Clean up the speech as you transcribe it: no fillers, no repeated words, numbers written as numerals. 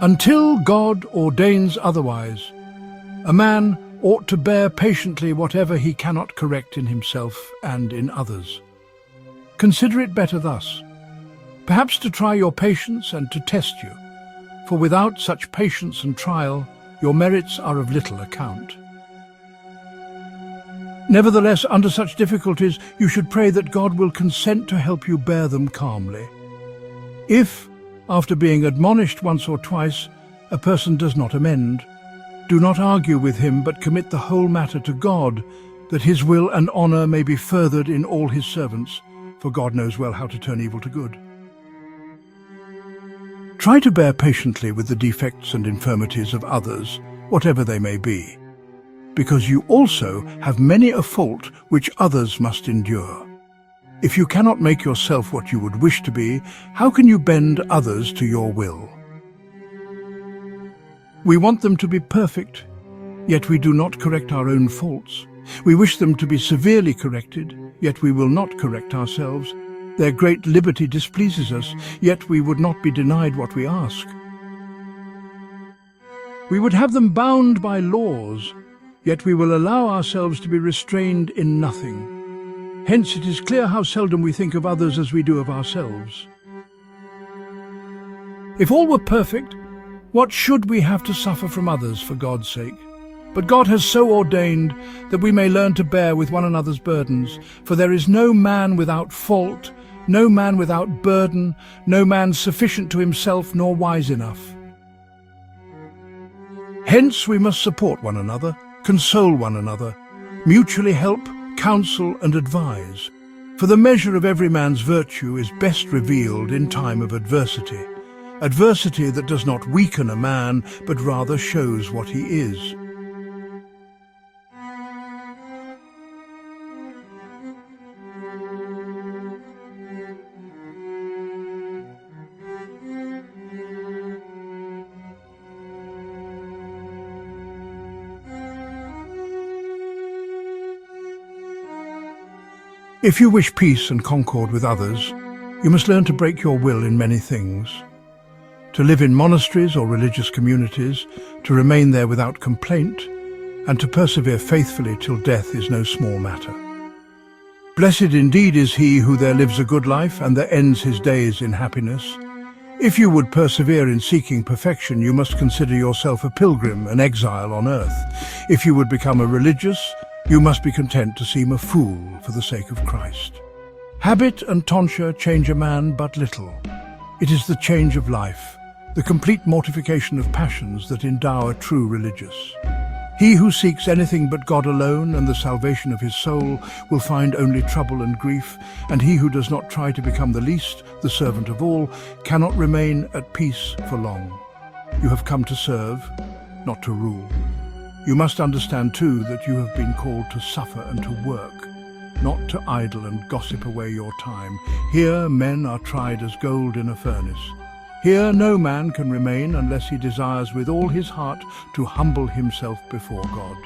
Until God ordains otherwise, a man ought to bear patiently whatever he cannot correct in himself and in others. Consider it better thus, perhaps to try your patience and to test you, for without such patience and trial, your merits are of little account. Nevertheless, under such difficulties, you should pray that God will consent to help you bear them calmly. If, after being admonished once or twice, a person does not amend, do not argue with him, but commit the whole matter to God, that his will and honor may be furthered in all his servants, for God knows well how to turn evil to good. Try to bear patiently with the defects and infirmities of others, whatever they may be, because you also have many a fault which others must endure. If you cannot make yourself what you would wish to be, how can you bend others to your will? We want them to be perfect, yet we do not correct our own faults. We wish them to be severely corrected, yet we will not correct ourselves. Their great liberty displeases us, yet we would not be denied what we ask. We would have them bound by laws, yet we will allow ourselves to be restrained in nothing. Hence it is clear how seldom we think of others as we do of ourselves. If all were perfect, what should we have to suffer from others for God's sake? But God has so ordained that we may learn to bear with one another's burdens, for there is no man without fault, no man without burden, no man sufficient to himself nor wise enough. Hence we must support one another, console one another, mutually help, counsel and advise. For the measure of every man's virtue is best revealed in time of adversity. Adversity that does not weaken a man, but rather shows what he is. If you wish peace and concord with others, you must learn to break your will in many things. To live in monasteries or religious communities, to remain there without complaint, and to persevere faithfully till death is no small matter. Blessed indeed is he who there lives a good life and there ends his days in happiness. If you would persevere in seeking perfection, you must consider yourself a pilgrim, an exile on earth. If you would become a religious, you must be content to seem a fool for the sake of Christ. Habit and tonsure change a man but little. It is the change of life, the complete mortification of passions that endow a true religious. He who seeks anything but God alone and the salvation of his soul will find only trouble and grief, and he who does not try to become the least, the servant of all, cannot remain at peace for long. You have come to serve, not to rule. You must understand too that you have been called to suffer and to work, not to idle and gossip away your time. Here men are tried as gold in a furnace. Here no man can remain unless he desires with all his heart to humble himself before God.